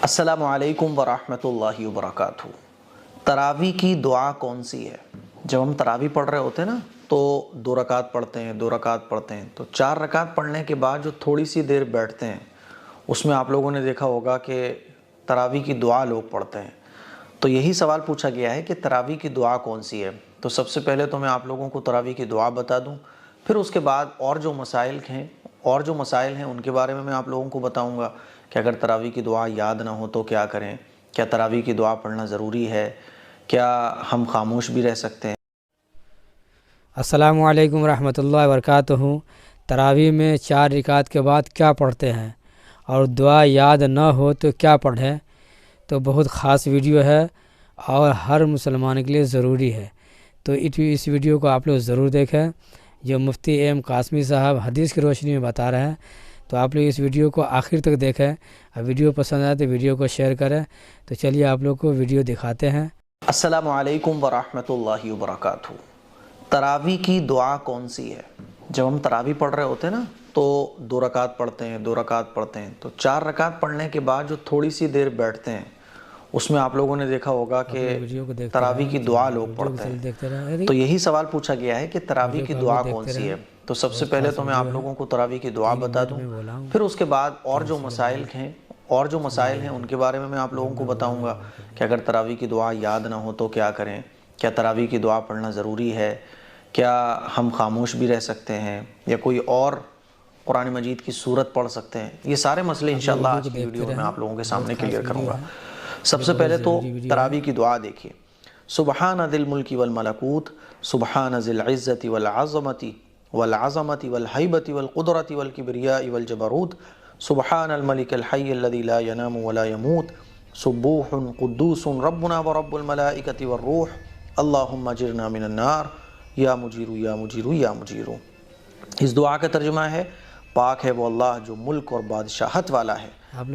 السلام علیکم ورحمۃ اللہ وبرکاتہ۔ تراویح کی دعا کون سی ہے؟ جب ہم تراویح پڑھ رہے ہوتے ہیں نا تو 2 رکعت پڑھتے ہیں 2 رکعت پڑھتے ہیں، تو 4 رکعت پڑھنے کے بعد جو تھوڑی سی دیر بیٹھتے ہیں اس میں آپ لوگوں نے دیکھا ہوگا کہ تراویح کی دعا لوگ پڑھتے ہیں۔ تو یہی سوال پوچھا گیا ہے کہ تراویح کی دعا کون سی ہے؟ تو سب سے پہلے تو میں آپ لوگوں کو تراویح کی دعا بتا دوں، پھر اس کے بعد اور جو مسائل ہیں ان کے بارے میں آپ لوگوں کو بتاؤں گا کہ اگر تراویح کی دعا یاد نہ ہو تو کیا کریں، کیا تراویح کی دعا پڑھنا ضروری ہے، کیا ہم خاموش بھی رہ سکتے ہیں۔ السلام علیکم ورحمۃ اللہ وبرکاتہ۔ تراویح میں 4 رکعت کے بعد کیا پڑھتے ہیں اور دعا یاد نہ ہو تو کیا پڑھیں؟ تو بہت خاص ویڈیو ہے اور ہر مسلمان کے لیے ضروری ہے، تو اس ویڈیو کو آپ لوگ ضرور دیکھیں۔ جو مفتی ایم قاسمی صاحب حدیث کی روشنی میں بتا رہے ہیں، تو آپ لوگ اس ویڈیو کو آخر تک دیکھیں۔ ویڈیو پسند آئے تو ویڈیو کو شیئر کریں۔ تو چلیے آپ لوگ کو ویڈیو دکھاتے ہیں۔ السلام علیکم ورحمۃ اللہ وبرکاتہ۔ تراویح کی دعا کون سی ہے؟ جب ہم تراویح پڑھ رہے ہوتے ہیں نا تو 2 رکعت پڑھتے ہیں 2 رکعت پڑھتے ہیں، تو 4 رکعت پڑھنے کے بعد جو تھوڑی سی دیر بیٹھتے ہیں اس میں آپ لوگوں نے دیکھا ہوگا کہ تراویح کی دعا لوگ پڑھتے ہیں۔ تو یہی سوال پوچھا گیا ہے کہ تراویح کی دعا کون سی ہے؟ تو سب سے پہلے تو میں آپ لوگوں کو تراویح کی دعا بتا دوں، پھر اس کے بعد اور جو مسائل ہیں ان کے بارے میں آپ لوگوں کو بتاؤں گا کہ اگر تراویح کی دعا یاد نہ ہو تو کیا کریں، کیا تراویح کی دعا پڑھنا ضروری ہے، کیا ہم خاموش بھی رہ سکتے ہیں، یا کوئی اور قرآن مجید کی سورت پڑھ سکتے ہیں۔ یہ سارے مسئلے انشاءاللہ آج کی ویڈیو میں آپ لوگوں کے سامنے کلیئر کروں گا۔ سب سے پہلے تو تراویح کی دعا دیکھیے۔ سبحان ذی الملک والملکوت، سبحان ذی العزت والعظمت والہیبت والقدرت والکبریاء والجبروت، سبحان الملک الحی الذی لا ینام ولا یموت، سبوح قدوس ربنا ورب الملائکۃ والروح، اللہم اجرنا من النار، یا مجیرو یا مجیرو یا مجیرو۔ اس دعا کا ترجمہ ہے، پاک ہے وہ اللہ جو ملک اور بادشاہت والا ہے،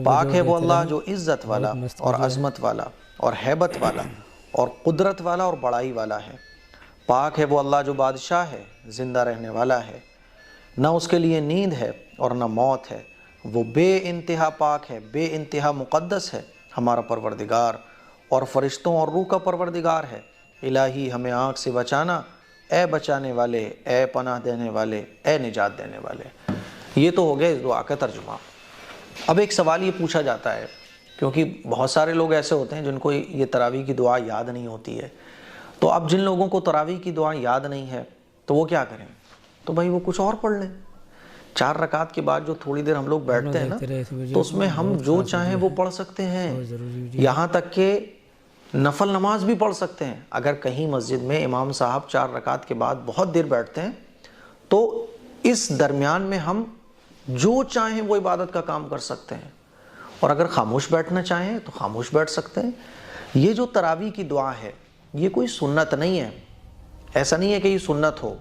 پاک ہے وہ اللہ جو عزت والا اور عظمت والا اور ہیبت والا اور قدرت والا اور بڑائی والا ہے، پاک ہے وہ اللہ جو بادشاہ ہے، زندہ رہنے والا ہے، نہ اس کے لیے نیند ہے اور نہ موت ہے، وہ بے انتہا پاک ہے، بے انتہا مقدس ہے، ہمارا پروردگار اور فرشتوں اور روح کا پروردگار ہے۔ الہی ہمیں آنکھ سے بچانا، اے بچانے والے، اے پناہ دینے والے، اے نجات دینے والے۔ یہ تو ہو گیا اس دعا کا ترجمہ۔ اب ایک سوال یہ پوچھا جاتا ہے، کیونکہ بہت سارے لوگ ایسے ہوتے ہیں جن کو یہ تراویح کی دعا یاد نہیں ہوتی ہے، تو اب جن لوگوں کو تراویح کی دعا یاد نہیں ہے تو وہ کیا کریں؟ تو بھائی وہ کچھ اور پڑھ لیں۔ 4 رکعت کے بعد جو تھوڑی دیر ہم لوگ بیٹھتے ہیں نا تو اس میں ہم جو چاہیں وہ پڑھ سکتے ہیں، یہاں تک کہ نفل نماز بھی پڑھ سکتے ہیں۔ اگر کہیں مسجد میں امام صاحب 4 رکعت کے بعد بہت دیر بیٹھتے ہیں تو اس درمیان میں ہم جو چاہیں وہ عبادت کا کام کر سکتے ہیں، اور اگر خاموش بیٹھنا چاہیں تو خاموش بیٹھ سکتے ہیں۔ یہ جو تراویح کی دعا ہے یہ کوئی سنت نہیں ہے، ایسا نہیں ہے کہ یہ سنت ہو۔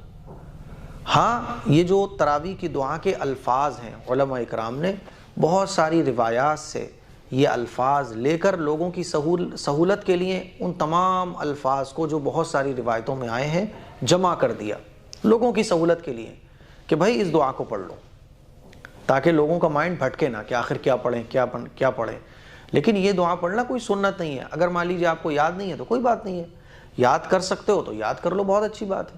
ہاں، یہ جو تراویح کی دعا کے الفاظ ہیں، علماء اکرام نے بہت ساری روایات سے یہ الفاظ لے کر لوگوں کی سہولت کے لیے ان تمام الفاظ کو جو بہت ساری روایتوں میں آئے ہیں جمع کر دیا لوگوں کی سہولت کے لیے کہ بھائی اس دعا کو پڑھ لو، تاکہ لوگوں کا مائنڈ بھٹکے نہ کہ آخر کیا پڑھیں کیا پڑھیں۔ لیکن یہ دعا پڑھنا کوئی سنت نہیں ہے۔ اگر مان لیجیے آپ کو یاد نہیں ہے تو کوئی بات نہیں ہے، یاد کر سکتے ہو تو یاد کر لو، بہت اچھی بات ہے۔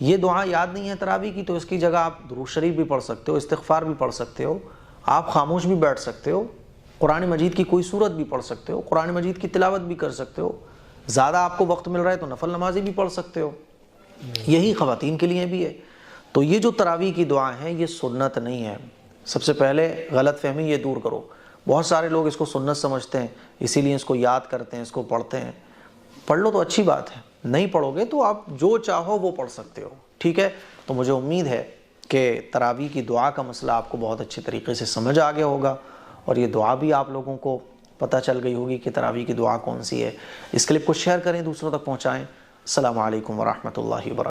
یہ دعا یاد نہیں ہے تراویح کی تو اس کی جگہ آپ درود شریف بھی پڑھ سکتے ہو، استغفار بھی پڑھ سکتے ہو، آپ خاموش بھی بیٹھ سکتے ہو، قرآن مجید کی کوئی سورت بھی پڑھ سکتے ہو، قرآن مجید کی تلاوت بھی کر سکتے ہو، زیادہ آپ کو وقت مل رہا ہے تو نفل نمازیں بھی پڑھ سکتے ہو، یہی خواتین کے لیے بھی ہے۔ تو یہ جو تراویح کی دعا ہے یہ سنت نہیں ہے۔ سب سے پہلے غلط فہمی یہ دور کرو۔ بہت سارے لوگ اس کو سنت سمجھتے ہیں، اسی لیے اس کو یاد کرتے ہیں، اس کو پڑھتے ہیں۔ پڑھ لو تو اچھی بات ہے، نہیں پڑھو گے تو آپ جو چاہو وہ پڑھ سکتے ہو، ٹھیک ہے؟ تو مجھے امید ہے کہ تراویح کی دعا کا مسئلہ آپ کو بہت اچھے طریقے سے سمجھ آ گیا ہوگا، اور یہ دعا بھی آپ لوگوں کو پتہ چل گئی ہوگی کہ تراویح کی دعا کون سی ہے۔ اس کلپ کو شیئر کریں، دوسروں تک پہنچائیں۔ السلام علیکم ورحمۃ اللہ وبرکاتہ۔